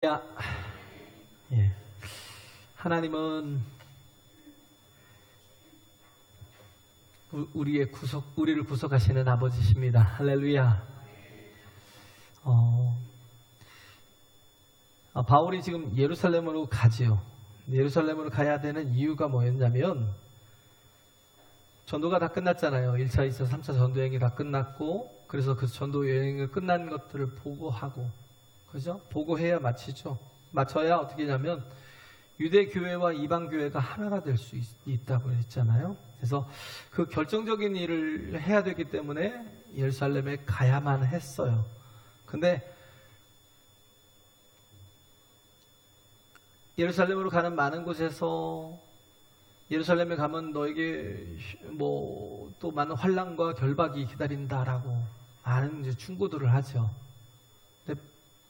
야, 예. 하나님은 우리를 구속하시는 아버지십니다. 할렐루야. 바울이 지금 예루살렘으로 가지요. 예루살렘으로 가야 되는 이유가 뭐였냐면, 전도가 다 끝났잖아요. 1차, 2차, 3차 전도 여행이 다 끝났고, 그래서 그 전도 여행을 끝난 것들을 보고하고, 그죠? 보고해야 마치죠. 마쳐야 어떻게 하냐면 유대 교회와 이방 교회가 하나가 될 수 있다고 했잖아요. 그래서 그 결정적인 일을 해야 되기 때문에 예루살렘에 가야만 했어요. 근데 예루살렘으로 가는 많은 곳에서 예루살렘에 가면 너에게 뭐 또 많은 환난과 결박이 기다린다라고 많은 이제 충고들을 하죠. 근데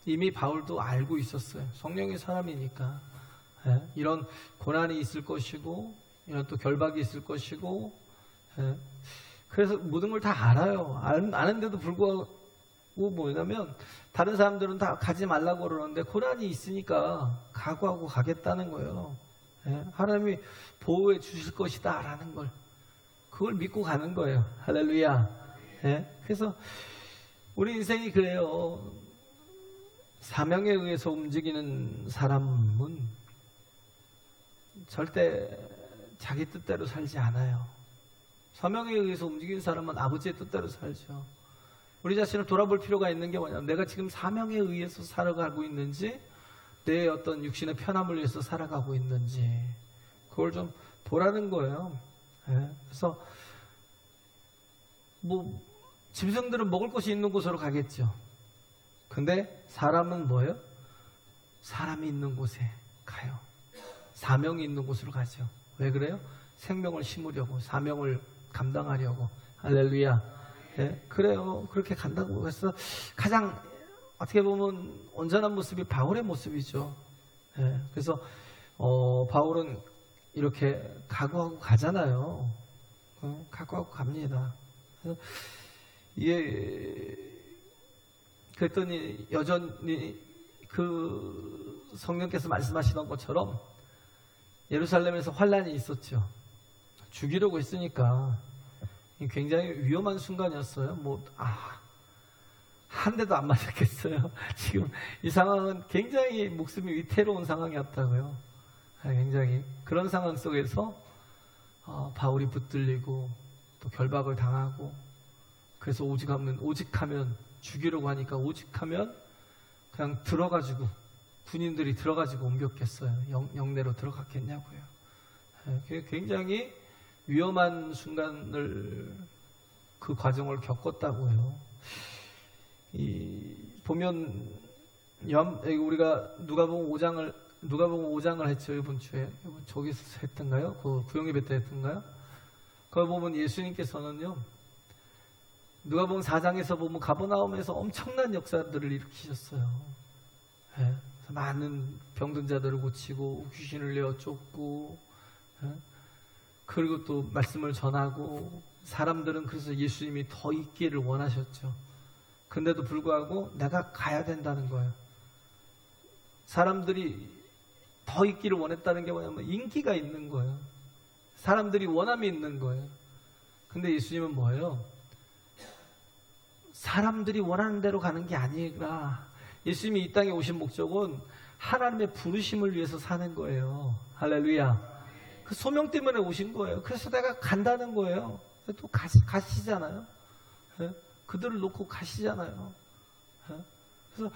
이미 바울도 알고 있었어요. 성령의 사람이니까. 이런 고난이 있을 것이고, 이런 또 결박이 있을 것이고, 그래서 모든 걸 다 알아요. 아는데도 불구하고 뭐냐면, 다른 사람들은 다 가지 말라고 그러는데, 고난이 있으니까 각오하고 가겠다는 거예요. 하나님이 보호해 주실 것이다 라는 걸, 그걸 믿고 가는 거예요. 할렐루야. 그래서 우리 인생이 그래요. 사명에 의해서 움직이는 사람은 절대 자기 뜻대로 살지 않아요. 사명에 의해서 움직이는 사람은 아버지의 뜻대로 살죠. 우리 자신을 돌아볼 필요가 있는 게 뭐냐면, 내가 지금 사명에 의해서 살아가고 있는지, 내 어떤 육신의 편함을 위해서 살아가고 있는지, 그걸 좀 보라는 거예요. 그래서 뭐 짐승들은 먹을 것이 있는 곳으로 가겠죠. 근데 사람은 뭐예요? 사람이 있는 곳에 가요. 사명이 있는 곳으로 가죠. 왜 그래요? 생명을 심으려고, 사명을 감당하려고. 할렐루야. 그래요. 그렇게 간다고 해서 가장 어떻게 보면 온전한 모습이 바울의 모습이죠. 그래서 바울은 이렇게 각오하고 가잖아요. 각오하고 갑니다. 그래서 그랬더니 여전히 그 성령께서 말씀하시던 것처럼 예루살렘에서 환란이 있었죠. 죽이려고 했으니까 굉장히 위험한 순간이었어요. 한 대도 안 맞았겠어요. 지금 이 상황은 굉장히 목숨이 위태로운 상황이었다고요. 굉장히 그런 상황 속에서 바울이 붙들리고 또 결박을 당하고, 그래서 오직하면 죽이려고 하니까, 오직하면 그냥 들어가지고 군인들이 들어가지고 옮겼겠어요. 영내로 들어갔겠냐고요. 굉장히 위험한 순간을, 그 과정을 겪었다고요. 보면 우리가 누가복음 5장을 했죠. 이번 주에 저기서 했던가요? 그 구영예배 때 했던가요? 그걸 보면 예수님께서는요, 누가복음 4장에서 보면 가버나움에서 엄청난 역사들을 일으키셨어요. 많은 병든 자들을 고치고 귀신을 내어 쫓고, 그리고 또 말씀을 전하고, 사람들은 그래서 예수님이 더 있기를 원하셨죠. 근데도 불구하고 내가 가야 된다는 거예요. 사람들이 더 있기를 원했다는 게 뭐냐면 인기가 있는 거예요. 사람들이 원함이 있는 거예요. 근데 예수님은 뭐예요? 사람들이 원하는 대로 가는 게 아니라, 예수님이 이 땅에 오신 목적은 하나님의 부르심을 위해서 사는 거예요. 할렐루야. 그 소명 때문에 오신 거예요. 그래서 내가 간다는 거예요. 또 가시잖아요. 그들을 놓고 가시잖아요. 그래서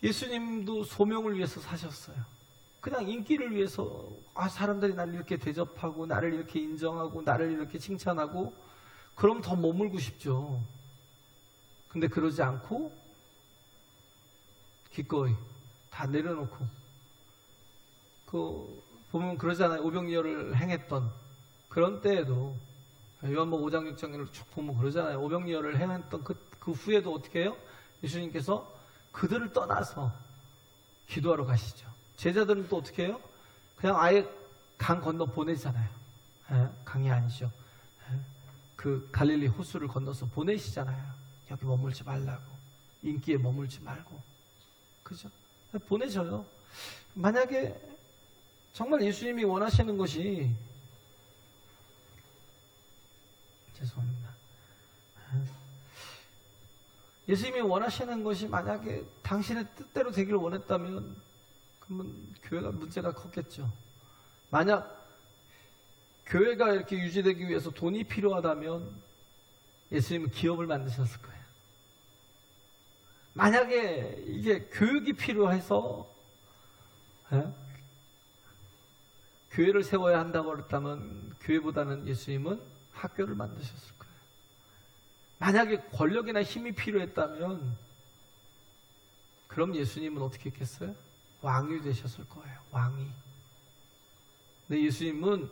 예수님도 소명을 위해서 사셨어요. 그냥 인기를 위해서, 사람들이 나를 이렇게 대접하고, 나를 이렇게 인정하고, 나를 이렇게 칭찬하고, 그럼 더 머물고 싶죠. 근데 그러지 않고 기꺼이 다 내려놓고, 보면 그러잖아요. 오병이어를 행했던 그런 때에도, 요한복음 5장 6장을 쭉 보면 그러잖아요. 오병이어를 행했던 그 후에도 어떻게 해요? 예수님께서 그들을 떠나서 기도하러 가시죠. 제자들은 또 어떻게 해요? 그냥 아예 강 건너 보내잖아요. 강이 아니죠. 그 갈릴리 호수를 건너서 보내시잖아요. 여기 머물지 말라고, 인기에 머물지 말고. 그죠? 보내줘요. 만약에 정말 예수님이 원하시는 것이, 죄송합니다. 예수님이 원하시는 것이 만약에 당신의 뜻대로 되기를 원했다면 그러면 교회가 문제가 컸겠죠. 만약 교회가 이렇게 유지되기 위해서 돈이 필요하다면 예수님은 기업을 만드셨을 거예요. 만약에 이게 교육이 필요해서 교회를 세워야 한다고 그랬다면 교회보다는 예수님은 학교를 만드셨을 거예요. 만약에 권력이나 힘이 필요했다면 그럼 예수님은 어떻게 했겠어요? 왕이 되셨을 거예요. 왕이. 근데 예수님은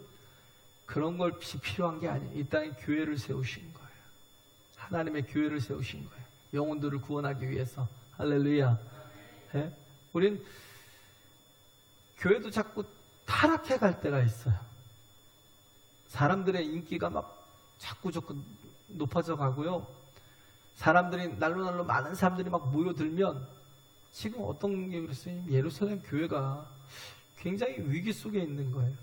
그런 것이 필요한 게 아니에요. 이 땅에 교회를 세우신 거예요. 하나님의 교회를 세우신 거예요. 영혼들을 구원하기 위해서. 할렐루야. 네? 우린 교회도 자꾸 타락해 갈 때가 있어요. 사람들의 인기가 막 자꾸 높아져 가고요. 사람들이 날로 많은 사람들이 막 모여들면 지금 어떤 게 그랬어요? 예루살렘 교회가 굉장히 위기 속에 있는 거예요.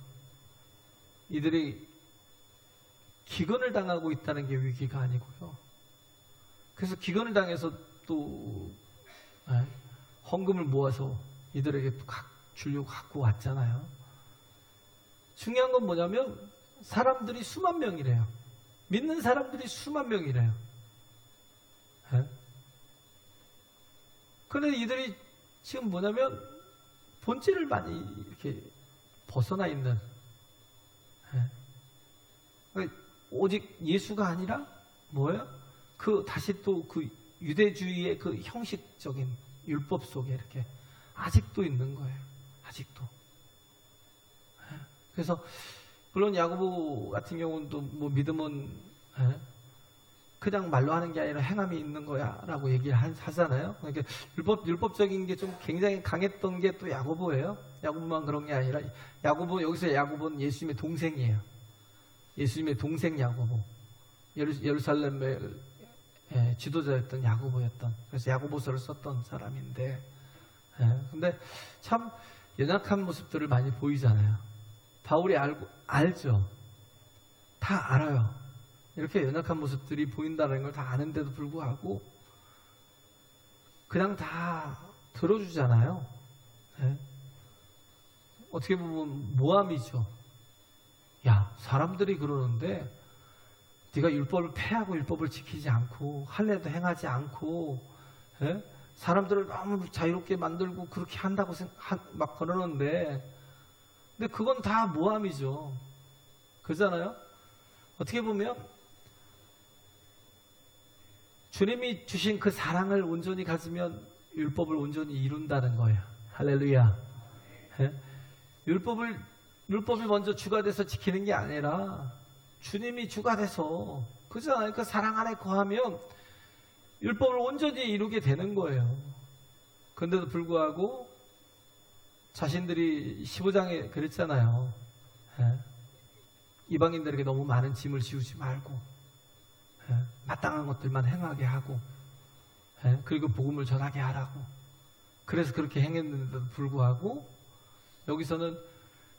이들이 기근을 당하고 있다는 게 위기가 아니고요. 그래서 기근을 당해서 또 헌금을 모아서 이들에게 주려고 갖고 왔잖아요. 중요한 건 뭐냐면 사람들이 수만 명이래요. 믿는 사람들이 수만 명이래요. 그런데 이들이 지금 뭐냐면 본질을 많이 이렇게 벗어나 있는, 오직 예수가 아니라 뭐예요? 다시 또 그 유대주의의 그 형식적인 율법 속에 이렇게 아직도 있는 거예요. 아직도. 그래서 물론 야고보 같은 경우는 또 뭐 믿음은 그냥 말로 하는 게 아니라 행함이 있는 거야라고 얘기를 하잖아요. 그러니까 율법적인 게 좀 굉장히 강했던 게 또 야고보예요. 야고보만 그런 게 아니라 여기서 야고보는 예수님의 동생이에요. 예수님의 동생 야고보. 예루살렘의 지도자였던 야고보였던. 그래서 야고보서를 썼던 사람인데, 근데 참 연약한 모습들을 많이 보이잖아요. 바울이 알죠. 다 알아요. 이렇게 연약한 모습들이 보인다는 걸 다 아는데도 불구하고 그냥 다 들어주잖아요. 어떻게 보면 모함이죠. 야, 사람들이 그러는데 네가 율법을 폐하고 율법을 지키지 않고 할례도 행하지 않고 사람들을 너무 자유롭게 만들고 그렇게 한다고 막 그러는데, 근데 그건 다 모함이죠. 그렇잖아요? 어떻게 보면 주님이 주신 그 사랑을 온전히 가지면 율법을 온전히 이룬다는 거예요. 할렐루야. 율법이 먼저 주가 돼서 지키는 게 아니라 주님이 주가 돼서, 그렇잖아요. 그 사랑 안에 거하면 율법을 온전히 이루게 되는 거예요. 그런데도 불구하고 자신들이 15장에 그랬잖아요. 이방인들에게 너무 많은 짐을 지우지 말고 마땅한 것들만 행하게 하고 그리고 복음을 전하게 하라고. 그래서 그렇게 행했는데도 불구하고 여기서는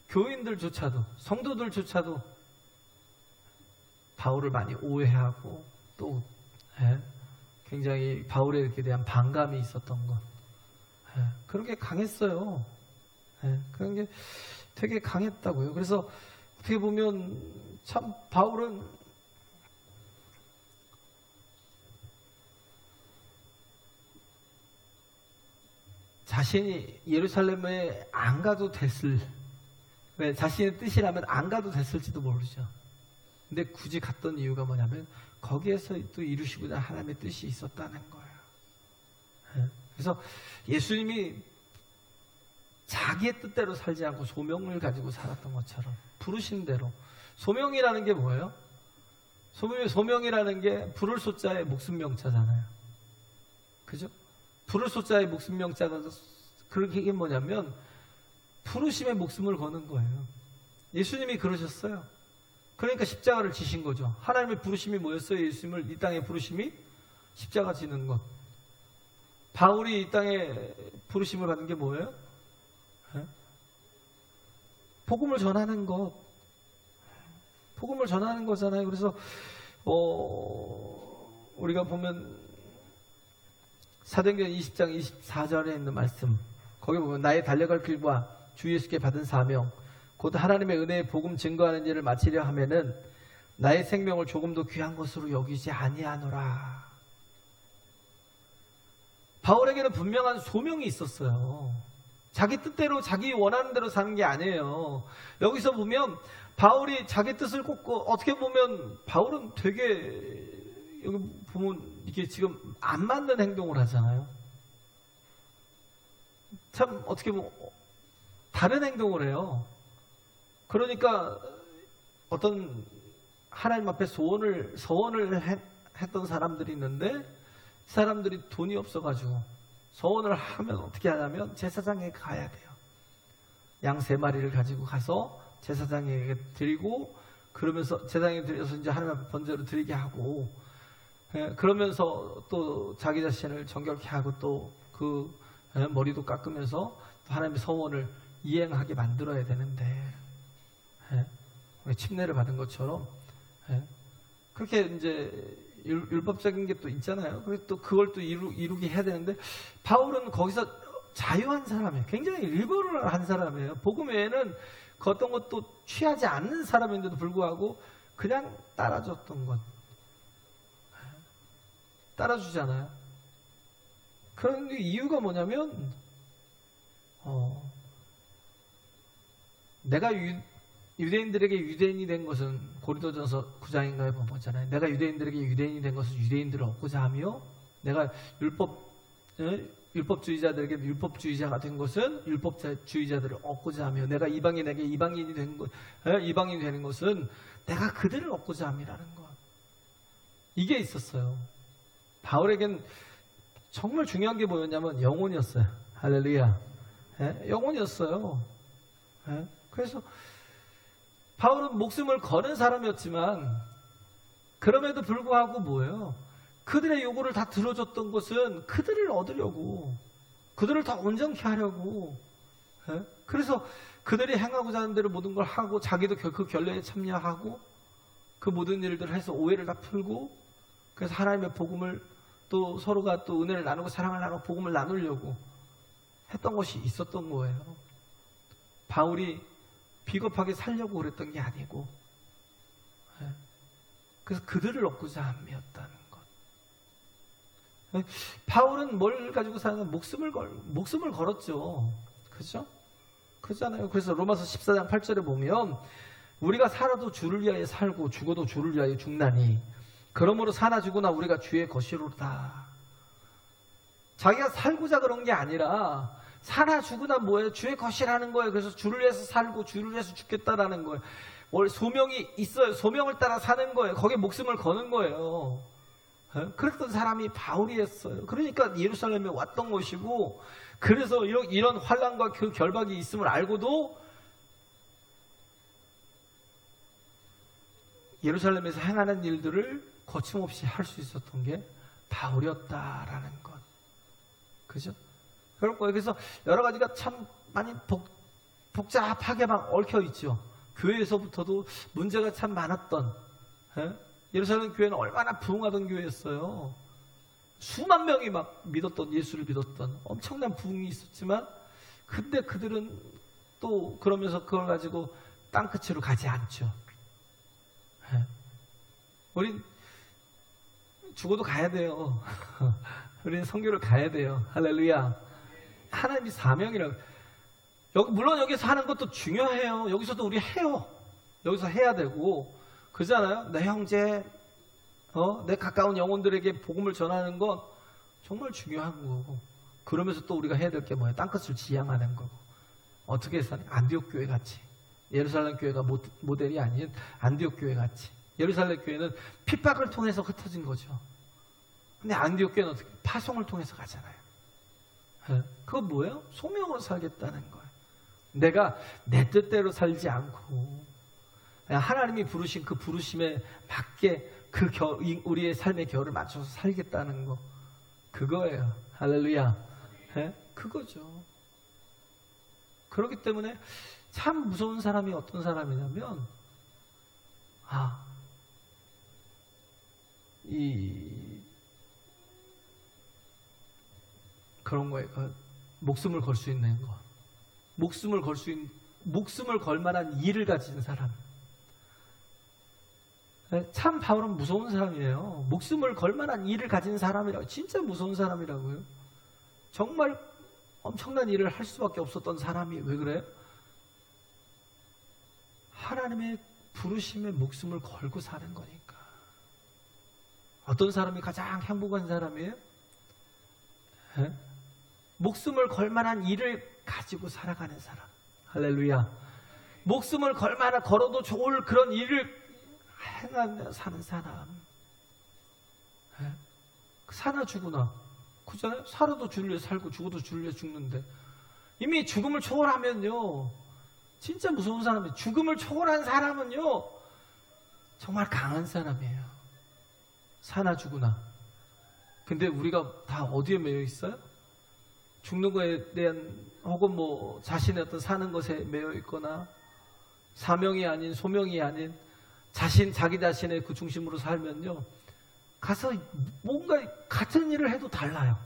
교인들조차도, 성도들조차도 바울을 많이 오해하고 또 굉장히 바울에 대한 반감이 있었던 것, 그런 게 강했어요. 그런 게 되게 강했다고요. 그래서 어떻게 보면 참 바울은 자신이 예루살렘에 안 가도 됐을, 왜 자신의 뜻이라면 안 가도 됐을지도 모르죠. 근데 굳이 갔던 이유가 뭐냐면 거기에서 또 이루시고자 하나님의 뜻이 있었다는 거예요. 그래서 예수님이 자기의 뜻대로 살지 않고 소명을 가지고 살았던 것처럼 부르신 대로. 소명이라는 게 뭐예요? 소명이라는 게 부를 소자의 목숨 명자잖아요. 그죠? 부를 소자의 목숨 명자가 그렇게 이게 뭐냐면 부르심의 목숨을 거는 거예요. 예수님이 그러셨어요. 그러니까 십자가를 지신 거죠. 하나님의 부르심이 뭐였어요? 예수님을 이 땅에 부르심이 십자가 지는 것. 바울이 이 땅에 부르심을 받은 게 뭐예요? 예? 복음을 전하는 것. 복음을 전하는 거잖아요. 그래서 우리가 보면 사도행전 20장 24절에 있는 말씀, 거기 보면 나의 달려갈 길과 주 예수께 받은 사명 곧 하나님의 은혜의 복음 증거하는 일을 마치려 하면은 나의 생명을 조금도 귀한 것으로 여기지 아니하노라. 바울에게는 분명한 소명이 있었어요. 자기 뜻대로 자기 원하는 대로 사는 게 아니에요. 여기서 보면 바울이 자기 뜻을 꽂고, 어떻게 보면 바울은 되게, 여기 보면 이게 지금 안 맞는 행동을 하잖아요. 참 어떻게 보면 다른 행동을 해요. 그러니까 어떤 하나님 앞에 서원을 했던 사람들이 있는데, 사람들이 돈이 없어가지고 서원을 하면 어떻게 하냐면 제사장에게 가야 돼요. 양 3마리를 가지고 가서 제사장에게 드리고, 그러면서 제사장에게 드려서 이제 하나님 앞에 번제로 드리게 하고, 그러면서 또 자기 자신을 정결케 하고 또 그 머리도 깎으면서 또 하나님의 서원을 이행하게 만들어야 되는데, 침례를 받은 것처럼 그렇게 이제 율법적인 게 또 있잖아요. 그래서 또 그걸 또 이루게 해야 되는데, 바울은 거기서 자유한 사람이에요. 굉장히 리버럴한 사람이에요. 복음 외에는 그 어떤 것도 취하지 않는 사람인데도 불구하고 그냥 따라줬던 것. 따라주잖아요. 그런 이유가 뭐냐면, 내가 유대인들에게 유대인이 된 것은, 고린도전서 9장인가에 보잖아요. 내가 유대인들에게 유대인이 된 것은 유대인들을 얻고자 하며, 내가 율법주의자들에게 율법주의자가 된 것은 율법주의자들을 얻고자 하며, 내가 이방인에게 이방인이 되는 것은 내가 그들을 얻고자 함이라는 것. 이게 있었어요. 바울에겐 정말 중요한 게 뭐였냐면 영혼이었어요. 할렐루야. 영혼이었어요. 그래서 바울은 목숨을 거는 사람이었지만, 그럼에도 불구하고 뭐예요? 그들의 요구를 다 들어줬던 것은 그들을 얻으려고, 그들을 더 온전케 하려고. 그래서 그들이 행하고자 하는 대로 모든 걸 하고, 자기도 그 결례에 참여하고, 그 모든 일들을 해서 오해를 다 풀고, 그래서 하나님의 복음을 또 서로가 또 은혜를 나누고 사랑을 나누고 복음을 나누려고 했던 것이 있었던 거예요. 바울이 비겁하게 살려고 그랬던 게 아니고, 그래서 그들을 얻고자 함이었다는 것. 바울은 뭘 가지고 사는, 목숨을 걸었죠. 그죠? 그렇잖아요. 그래서 로마서 14장 8절에 보면, 우리가 살아도 주를 위하여 살고 죽어도 주를 위하여 죽나니 그러므로 사나 죽으나 우리가 주의 것이로다. 자기가 살고자 그런 게 아니라 사나 죽으나 뭐예요? 주의 것이라는 거예요. 그래서 주를 위해서 살고 주를 위해서 죽겠다라는 거예요. 원래 소명이 있어요. 소명을 따라 사는 거예요. 거기에 목숨을 거는 거예요. 그랬던 사람이 바울이었어요. 그러니까 예루살렘에 왔던 것이고, 그래서 이런 환난과 그 결박이 있음을 알고도 예루살렘에서 행하는 일들을 거침없이 할 수 있었던 게 바울이었다라는 것. 그죠? 그럴 거예요. 그래서 여러 가지가 참 많이 복잡하게 막 얽혀 있죠. 교회에서부터도 문제가 참 많았던, 예루살렘 교회는 얼마나 부흥하던 교회였어요. 수만 명이 막 믿었던, 예수를 믿었던 엄청난 부흥이 있었지만, 근데 그들은 또 그러면서 그걸 가지고 땅끝으로 가지 않죠. 우린 죽어도 가야 돼요. 우리는 선교를 가야 돼요. 할렐루야. 하나님이 사명이라고. 물론 여기서 하는 것도 중요해요. 여기서도 우리 해요. 여기서 해야 되고, 그러잖아요. 내 형제, 내 가까운 영혼들에게 복음을 전하는 건 정말 중요한 거고, 그러면서 또 우리가 해야 될 게 뭐예요? 땅끝을 지향하는 거고. 어떻게 해서 안디옥 교회 같이, 예루살렘 교회가 모델이 아닌 안디옥 교회 같이. 예루살렘 교회는 핍박을 통해서 흩어진 거죠. 근데 안디옥 교회는 어떻게? 파송을 통해서 가잖아요. 그건 뭐예요? 소명으로 살겠다는 거예요. 내가 내 뜻대로 살지 않고 하나님이 부르신 그 부르심에 맞게 우리의 삶의 결을 맞춰서 살겠다는 거, 그거예요. 할렐루야. 예? 그거죠. 그렇기 때문에 참 무서운 사람이 어떤 사람이냐면, 그런 거에 목숨을 걸 수 있는 거. 목숨을 걸 만한 일을 가진 사람. 참 바울은 무서운 사람이에요. 목숨을 걸 만한 일을 가진 사람이라고. 진짜 무서운 사람이라고요. 정말 엄청난 일을 할 수밖에 없었던 사람이 왜 그래요? 하나님의 부르심에 목숨을 걸고 사는 거니까. 어떤 사람이 가장 행복한 사람이에요? 목숨을 걸 만한 일을 가지고 살아가는 사람. 할렐루야. 목숨을 걸어도 좋을 그런 일을 행하며 사는 사람. 사나 죽으나. 그잖아요? 살아도 주를 위해 살고 죽어도 주를 위해 죽는데 이미 죽음을 초월하면요, 진짜 무서운 사람이에요. 죽음을 초월한 사람은요 정말 강한 사람이에요. 사나 죽으나. 근데 우리가 다 어디에 매여 있어요? 죽는 거에 대한, 혹은 뭐 자신의 어떤 사는 것에 매여 있거나 사명이 아닌, 소명이 아닌 자기 자신의 그 중심으로 살면요, 가서 뭔가 같은 일을 해도 달라요.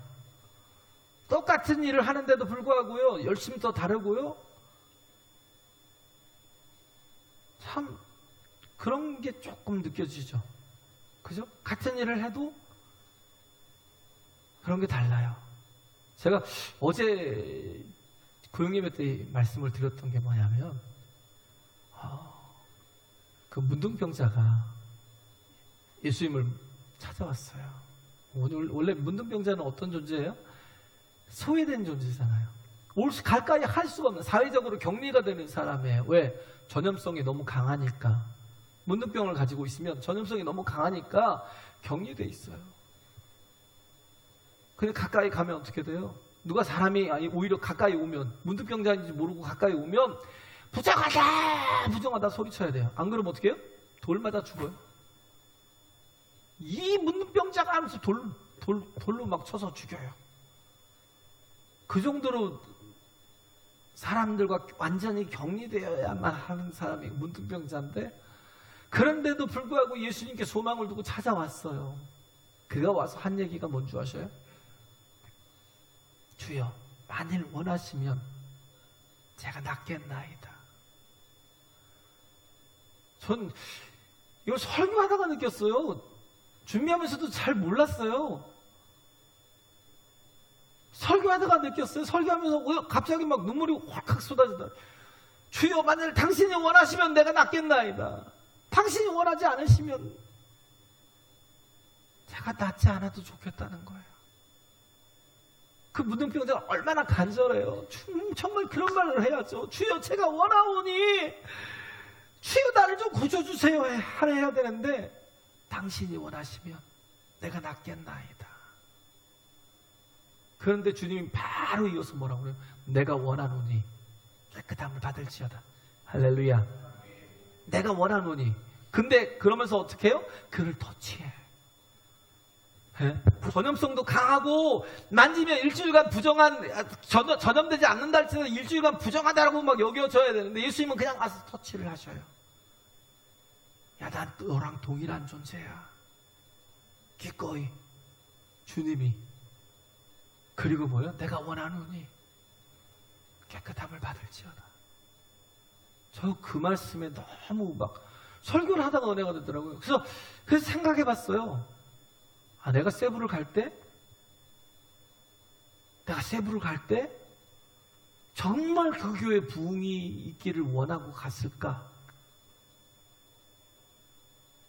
똑같은 일을 하는데도 불구하고요, 열심히 더 다르고요. 참 그런 게 조금 느껴지죠. 그죠? 같은 일을 해도 그런 게 달라요. 제가 어제 고용예배 때 말씀을 드렸던 게 뭐냐면, 그 문둥병자가 예수님을 찾아왔어요. 원래 문둥병자는 어떤 존재예요? 소외된 존재잖아요. 가까이 할 수가 없는, 사회적으로 격리가 되는 사람이에요. 왜? 전염성이 너무 강하니까. 문둥병을 가지고 있으면 전염성이 너무 강하니까 격리돼 있어요. 근데 가까이 가면 어떻게 돼요? 누가 오히려 가까이 오면, 문둥병자인지 모르고 가까이 오면 부정하다 소리쳐야 돼요. 안 그러면 어떻게 해요? 돌 맞아 죽어요. 이 문둥병자가 하면서 돌로 막 쳐서 죽여요. 그 정도로 사람들과 완전히 격리되어야만 하는 사람이 문둥병자인데, 그런데도 불구하고 예수님께 소망을 두고 찾아왔어요. 그가 와서 한 얘기가 뭔 줄 아셔요? 주여, 만일 원하시면 제가 낫겠나이다. 전 이걸 설교하다가 느꼈어요. 준비하면서도 잘 몰랐어요. 설교하다가 느꼈어요. 설교하면서 갑자기 막 눈물이 확 쏟아지더라고요. 주여, 만일 당신이 원하시면 내가 낫겠나이다. 당신이 원하지 않으시면 제가 낫지 않아도 좋겠다는 거예요. 그 문둥병자가 얼마나 간절해요. 정말 그런 말을 해야죠. 주여, 제가 원하오니 주여 나를 좀 고쳐주세요 해야 되는데, 당신이 원하시면 내가 낫겠나이다. 그런데 주님이 바로 이어서 뭐라고 그래요? 내가 원하노니 깨끗함을 받을지어다. 할렐루야. 내가 원하노니. 근데 그러면서 어떻게 해요? 그를 터치해. 전염성도 강하고, 만지면 일주일간 전염되지 않는다 할지라도 일주일간 부정하다라고 막 여겨져야 되는데, 예수님은 그냥 가서 터치를 하셔요. 야, 난 너랑 동일한 존재야. 기꺼이 주님이. 그리고 뭐요? 내가 원하노니 깨끗함을 받을지어다. 저 그 말씀에 너무 막 설교를 하다가 은혜가 되더라고요. 그래서 생각해 봤어요. 내가 세부를 갈 때 정말 그 교회에 부흥이 있기를 원하고 갔을까?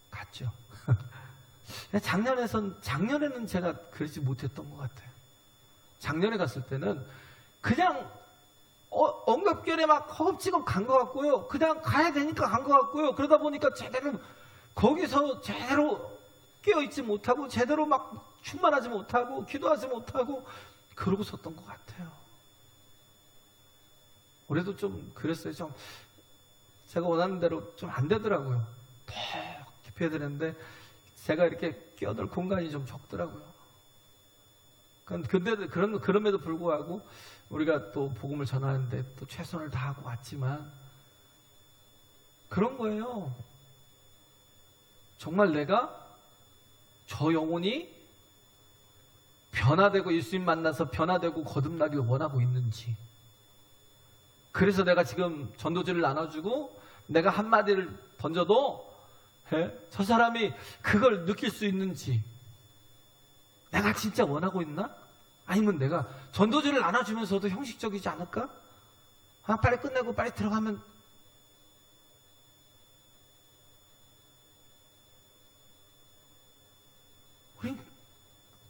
갔죠. 작년에는 제가 그러지 못했던 것 같아요. 작년에 갔을 때는 그냥 엉겁결에 막 허겁지겁 간 것 같고요. 그냥 가야 되니까 간 것 같고요. 그러다 보니까 거기서 제대로 깨어있지 못하고, 제대로 막 충만하지 못하고, 기도하지 못하고, 그러고 섰던 것 같아요. 올해도 좀 그랬어요. 제가 원하는 대로 좀 안 되더라고요. 더 깊이 해야 되는데 제가 이렇게 끼어들 공간이 좀 적더라고요. 그럼에도 불구하고 우리가 또 복음을 전하는데 또 최선을 다하고 왔지만 그런 거예요. 정말 내가 저 영혼이 변화되고 예수님 만나서 변화되고 거듭나길 원하고 있는지, 그래서 내가 지금 전도지를 나눠주고 내가 한마디를 던져도 저 사람이 그걸 느낄 수 있는지, 내가 진짜 원하고 있나? 아니면 내가 전도지를 나눠주면서도 형식적이지 않을까? 빨리 끝내고 빨리 들어가면, 우린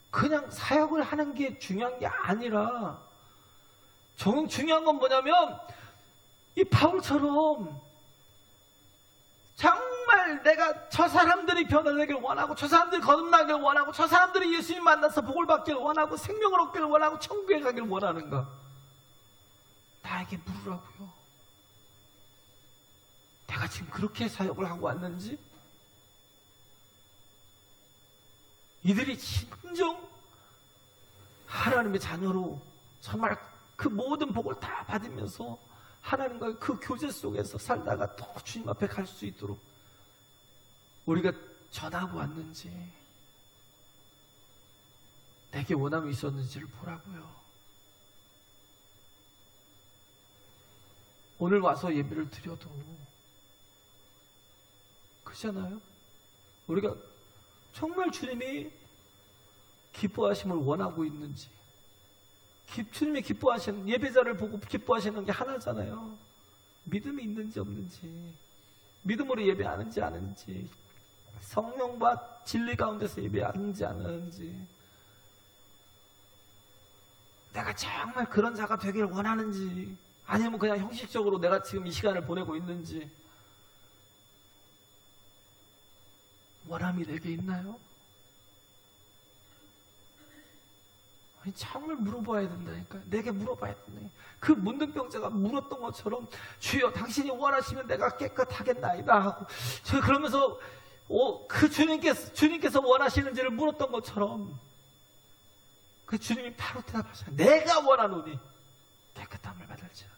그냥 사역을 하는 게 중요한 게 아니라 중요한 건 뭐냐면 이 바울처럼 정말 내가 저 사람들이 변화되길 원하고, 저 사람들이 거듭나길 원하고, 저 사람들이 예수님 만나서 복을 받길 원하고, 생명을 얻길 원하고, 천국에 가길 원하는가? 나에게 물으라고요. 내가 지금 그렇게 사역을 하고 왔는지, 이들이 진정 하나님의 자녀로 정말 그 모든 복을 다 받으면서 하나님과의 그 교제 속에서 살다가 또 주님 앞에 갈 수 있도록 우리가 전하고 왔는지, 내게 원함이 있었는지를 보라고요. 오늘 와서 예배를 드려도 그렇잖아요. 우리가 정말 주님이 기뻐하심을 원하고 있는지, 주님이 기뻐하시는, 예배자를 보고 기뻐하시는 게 하나잖아요. 믿음이 있는지 없는지, 믿음으로 예배하는지 안 하는지, 성령과 진리 가운데서 예배하는지 안 하는지, 내가 정말 그런 자가 되길 원하는지, 아니면 그냥 형식적으로 내가 지금 이 시간을 보내고 있는지, 원함이 내게 있나요? 아니, 정말 물어봐야 된다니까요. 내게 물어봐야 된다. 그 문둥병자가 물었던 것처럼, 주여 당신이 원하시면 내가 깨끗하겠나이다 하고, 그러면서 그 주님께서 원하시는지를 물었던 것처럼 그 주님이 바로 대답하셨어요. 내가 원하노니 깨끗함을 받을지어다.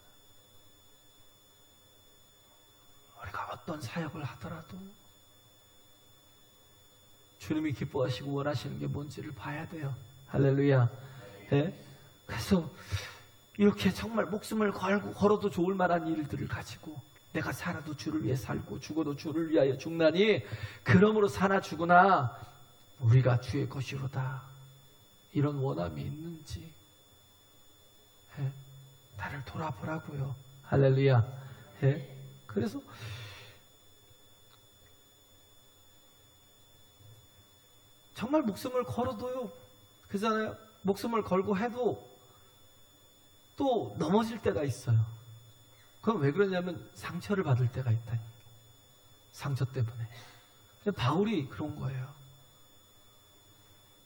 우리가 어떤 사역을 하더라도 주님이 기뻐하시고 원하시는 게 뭔지를 봐야 돼요. 할렐루야. 네? 그래서 이렇게 정말 목숨을 걸어도 좋을 만한 일들을 가지고, 내가 살아도 주를 위해 살고 죽어도 주를 위하여 죽나니 그러므로 사나 죽으나 우리가 주의 것이로다, 이런 원함이 있는지 나를 돌아보라고요. 할렐루야. 그래서 정말 목숨을 걸어도요, 그잖아요. 목숨을 걸고 해도 또 넘어질 때가 있어요. 그건 왜 그러냐면 상처를 받을 때가 있다니. 상처 때문에. 바울이 그런 거예요.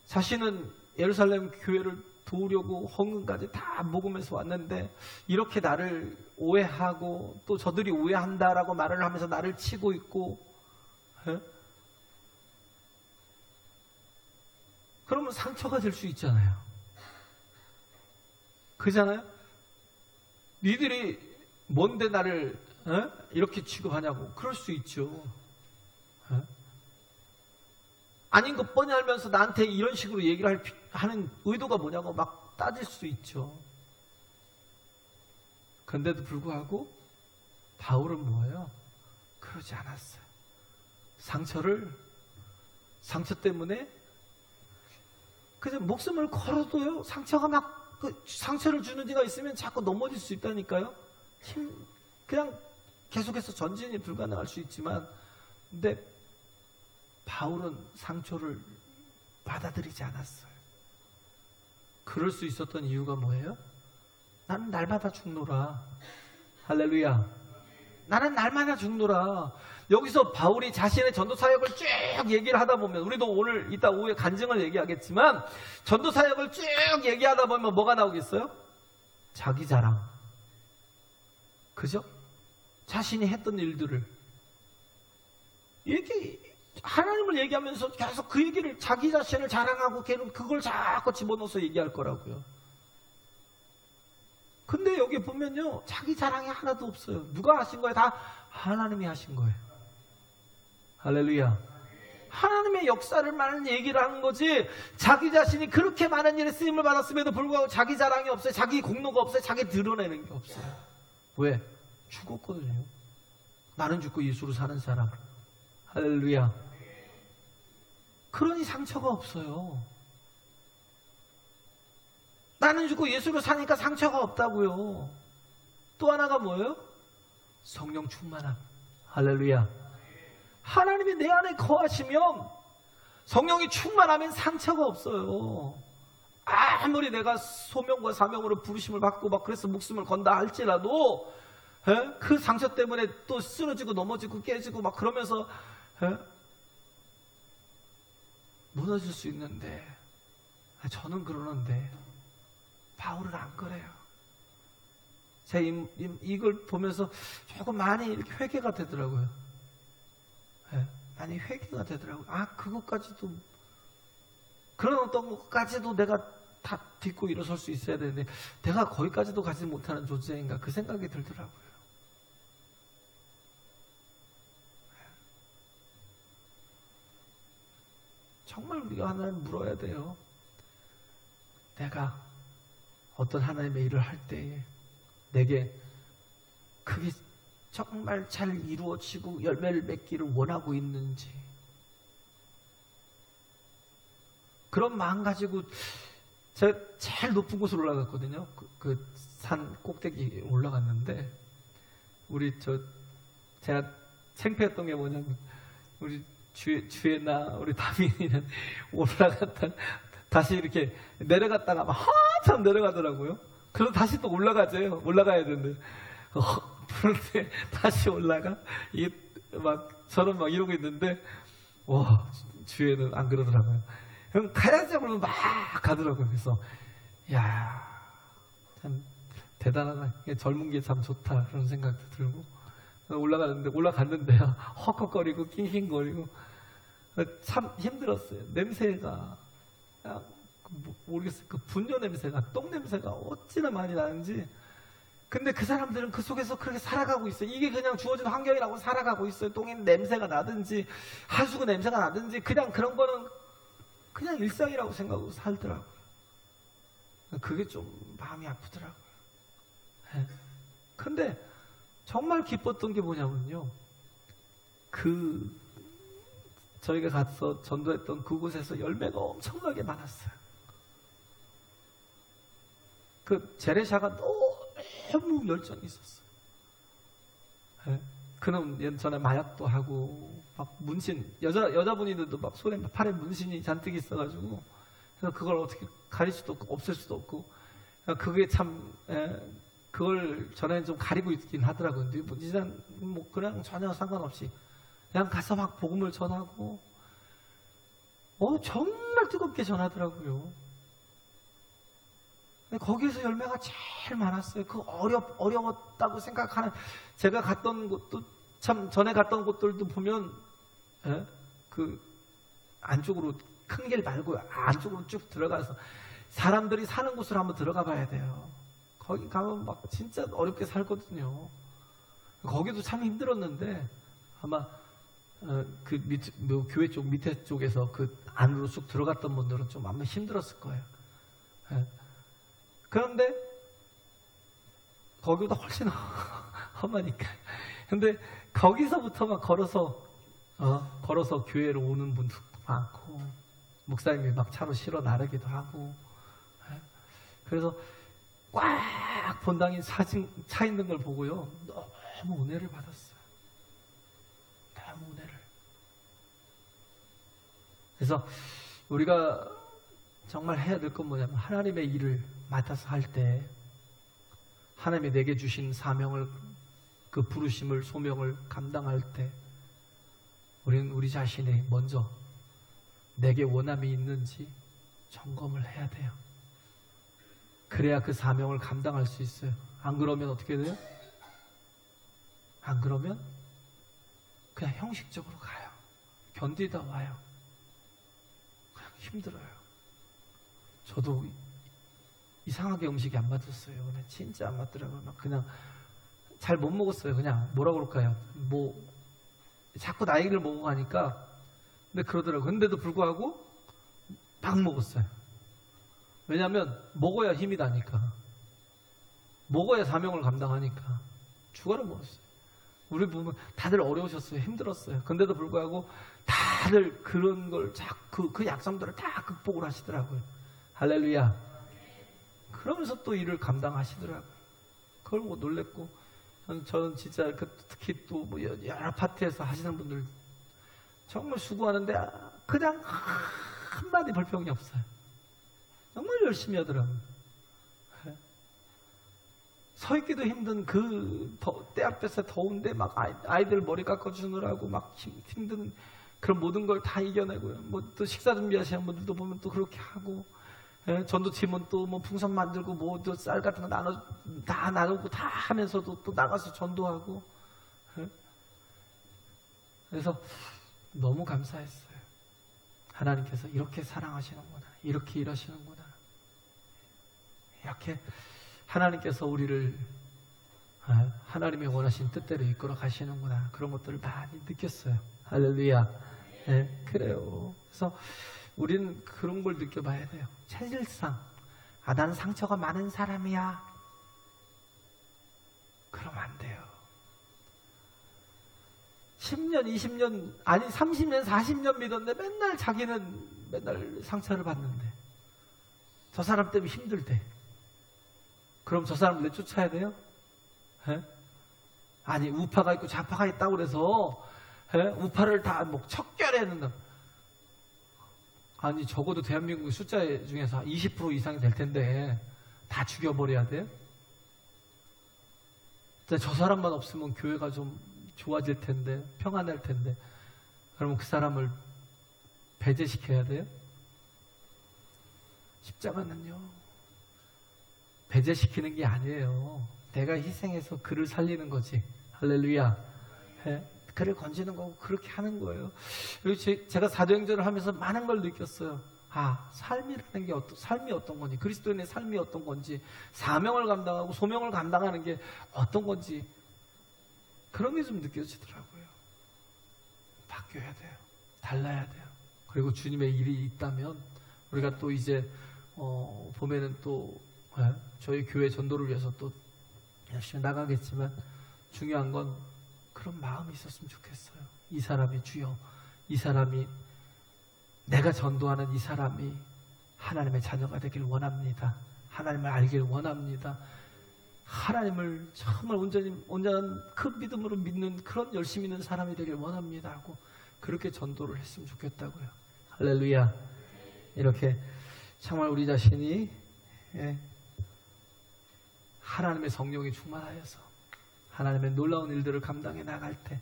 자신은 예루살렘 교회를 도우려고 헌금까지 다 먹으면서 왔는데 이렇게 나를 오해하고 또 저들이 오해한다라고 말을 하면서 나를 치고 있고, 그러면 상처가 될 수 있잖아요. 그잖아요? 니들이 뭔데 나를 이렇게 취급하냐고 그럴 수 있죠. 아닌 것 뻔히 알면서 나한테 이런 식으로 얘기를 하는 의도가 뭐냐고 막 따질 수 있죠. 그런데도 불구하고 바울은 뭐예요? 그러지 않았어요. 상처 때문에 그냥 목숨을 걸어도요, 상처가 상처를 주는 이가 있으면 자꾸 넘어질 수 있다니까요. 그냥 계속해서 전진이 불가능할 수 있지만, 근데 바울은 상처를 받아들이지 않았어요. 그럴 수 있었던 이유가 뭐예요? 나는 날마다 죽노라. 할렐루야. 나는 날마다 죽노라. 여기서 바울이 자신의 전도 사역을 쭉 얘기를 하다 보면, 우리도 오늘 이따 오후에 간증을 얘기하겠지만, 전도 사역을 쭉 얘기하다 보면 뭐가 나오겠어요? 자기 자랑. 그죠? 자신이 했던 일들을 하나님을 얘기하면서 계속 그 얘기를 자기 자신을 자랑하고 걔는 그걸 자꾸 집어넣어서 얘기할 거라고요. 근데 여기 보면요, 자기 자랑이 하나도 없어요. 누가 하신 거예요? 다 하나님이 하신 거예요. 할렐루야. 하나님의 역사를 많은 얘기를 하는 거지, 자기 자신이 그렇게 많은 일에 쓰임을 받았음에도 불구하고 자기 자랑이 없어요. 자기 공로가 없어요. 자기 드러내는 게 없어요. 왜? 죽었거든요. 나는 죽고 예수로 사는 사람. 할렐루야. 그러니 상처가 없어요. 나는 죽고 예수로 사니까 상처가 없다고요. 또 하나가 뭐예요? 성령 충만함. 할렐루야. 하나님이 내 안에 거하시면, 성령이 충만하면 상처가 없어요. 아무리 내가 소명과 사명으로 부르심을 받고 막 그래서 목숨을 건다 할지라도 그 상처 때문에 또 쓰러지고 넘어지고 깨지고 막 그러면서 무너질 수 있는데, 저는 그러는데 바울은 안 그래요. 제가 이걸 보면서 조금 많이 이렇게 회개가 되더라고요. 많이 회개가 되더라고요. 그것까지도, 그런 어떤 것까지도 내가 다 딛고 일어설 수 있어야 되는데 내가 거기까지도 가지 못하는 존재인가, 그 생각이 들더라고요. 정말 우리가 하나님 물어야 돼요. 내가 어떤 하나님의 일을 할 때에 내게 그게 정말 잘 이루어지고 열매를 맺기를 원하고 있는지, 그런 마음 가지고 제가 제일 높은 곳으로 올라갔거든요. 그 산 꼭대기 올라갔는데, 제가 창피했던 게 뭐냐면, 우리 주애나 우리 다민이는 올라갔다 다시 이렇게 내려갔다가 막 한참 내려가더라고요. 그래서 다시 또 올라가야 되는데, 그런데 다시 올라가? 이게 저는 막 이러고 있는데, 와, 주애는 안 그러더라고요. 그럼 가야지 그러면 막 가더라고요. 그래서, 야, 참 대단하다. 젊은 게 참 좋다. 그런 생각도 들고. 올라갔는데요. 헉헉거리고, 낑낑거리고. 참 힘들었어요. 냄새가, 모르겠어요. 그 분뇨 냄새가, 똥 냄새가 어찌나 많이 나는지. 근데 그 사람들은 그 속에서 그렇게 살아가고 있어요. 이게 그냥 주어진 환경이라고 살아가고 있어요. 똥에 냄새가 나든지, 하수구 냄새가 나든지, 그냥 그런 거는 그냥 일상이라고 생각하고 살더라고요. 그게 좀 마음이 아프더라고요. 근데 정말 기뻤던 게 뭐냐면요, 저희가 가서 전도했던 그곳에서 열매가 엄청나게 많았어요. 그 제레샤가 너무 열정이 있었어요. 그는 예전에 마약도 하고 막 문신, 여자분이들도 막 손에 팔에 문신이 잔뜩 있어가지고, 그래서 그걸 어떻게 가릴 수도 없고 없앨 수도 없고, 그게 참 그걸 전에는 좀 가리고 있긴 하더라고요. 근데 이제는 그냥 전혀 상관없이 그냥 가서 막 복음을 전하고, 정말 뜨겁게 전하더라고요. 근데 거기에서 열매가 제일 많았어요. 그 어려웠다고 생각하는, 제가 갔던 곳도, 참 전에 갔던 곳들도 보면, 그 안쪽으로, 큰 길 말고 안쪽으로 쭉 들어가서 사람들이 사는 곳으로 한번 들어가 봐야 돼요. 거기 가면 막 진짜 어렵게 살거든요. 거기도 참 힘들었는데, 아마 교회 쪽 밑에 쪽에서 그 안으로 쑥 들어갔던 분들은 좀 아마 힘들었을 거예요. 그런데 거기보다 훨씬 험하니까. 근데 거기서부터 막 걸어서 교회로 오는 분도 많고, 목사님이 막 차로 실어 나르기도 하고. 그래서 꽉 본당이 차 있는 걸 보고요, 너무 은혜를 받았어요. 너무 은혜를. 그래서 우리가 정말 해야 될 건 뭐냐면, 하나님의 일을 맡아서 할 때, 하나님이 내게 주신 사명을, 그 부르심을, 소명을 감당할 때, 우리는 우리 자신이 먼저 내게 원함이 있는지 점검을 해야 돼요. 그래야 그 사명을 감당할 수 있어요. 안 그러면 어떻게 돼요? 안 그러면 그냥 형식적으로 가요. 견디다 와요. 그냥 힘들어요. 저도 이상하게 음식이 안 맞았어요. 그냥 진짜 안 맞더라고요. 막 그냥 잘 못 먹었어요. 그냥 뭐라 그럴까요? 뭐 자꾸 나이를 먹어가니까 근데 그러더라고요. 근데도 불구하고 막 먹었어요. 왜냐하면 먹어야 힘이 나니까. 먹어야 사명을 감당하니까. 죽어라 먹었어요. 우리 보면 다들 어려우셨어요. 힘들었어요. 근데도 불구하고 다들 그런 걸 자꾸 그 약점들을 다 극복을 하시더라고요. 할렐루야. 그러면서 또 일을 감당하시더라고요. 그걸 뭐 놀랬고 저는 진짜 특히 또 뭐 여러 파트에서 하시는 분들 정말 수고하는데 그냥 한마디 불평이 없어요. 정말 열심히 하더라고요. 서 있기도 힘든 때 앞에서 더운데 막 아이들 머리 깎아주느라고 막 힘든 그런 모든 걸 다 이겨내고요. 뭐 또 식사 준비하시는 분들도 보면 또 그렇게 하고, 전도팀은 또 뭐 풍선 만들고 뭐 또 쌀 같은 거 다 나누고 다 하면서도 또 나가서 전도하고, 그래서 너무 감사했어요. 하나님께서 이렇게 사랑하시는구나, 이렇게 일하시는구나, 이렇게 하나님께서 우리를 하나님의 원하신 뜻대로 이끌어 가시는구나, 그런 것들을 많이 느꼈어요. 할렐루야. 네, 그래요. 그래서 우리는 그런 걸 느껴봐야 돼요. 체질상 나는 상처가 많은 사람이야, 그러면 안 돼요. 10년, 20년, 아니 30년, 40년 믿었는데 맨날 상처를 받는데, 저 사람 때문에 힘들대. 그럼 저 사람 내쫓아야 돼요? 아니 우파가 있고 좌파가 있다고 그래서 우파를 다 뭐 척결해야 된다. 아니 적어도 대한민국 숫자 중에서 20% 이상이 될 텐데 다 죽여버려야 돼요? 저 사람만 없으면 교회가 좀 좋아질 텐데, 평안할 텐데, 그러면 그 사람을 배제시켜야 돼요? 십자가는요, 배제시키는 게 아니에요. 내가 희생해서 그를 살리는 거지. 할렐루야. 그를 건지는 거고 그렇게 하는 거예요. 그리고 제가 사도행전을 하면서 많은 걸 느꼈어요. 삶이라는 게 삶이 어떤 건지, 그리스도인의 삶이 어떤 건지, 사명을 감당하고 소명을 감당하는 게 어떤 건지, 그런 게 좀 느껴지더라고요. 바뀌어야 돼요. 달라야 돼요. 그리고 주님의 일이 있다면 우리가 또 이제 보면은 또 저희 교회 전도를 위해서 또 열심히 나가겠지만, 중요한 건 그런 마음이 있었으면 좋겠어요. 이 사람이 주여, 이 사람이, 내가 전도하는 이 사람이 하나님의 자녀가 되길 원합니다. 하나님을 알길 원합니다. 하나님을 정말 온전한 그 믿음으로 믿는, 그런 열심히 있는 사람이 되길 원합니다 하고 그렇게 전도를 했으면 좋겠다고요. 할렐루야. 이렇게 정말 우리 자신이 하나님의 성령이 충만하여서 하나님의 놀라운 일들을 감당해 나갈 때,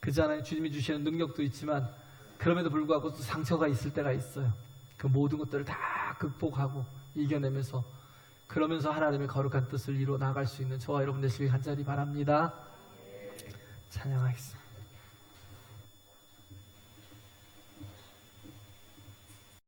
그잖아요. 주님이 주시는 능력도 있지만 그럼에도 불구하고 또 상처가 있을 때가 있어요. 그 모든 것들을 다 극복하고 이겨내면서, 그러면서 하나님의 거룩한 뜻을 이루어 나갈 수 있는 저와 여러분 되시길 간절히 바랍니다. 찬양하겠습니다.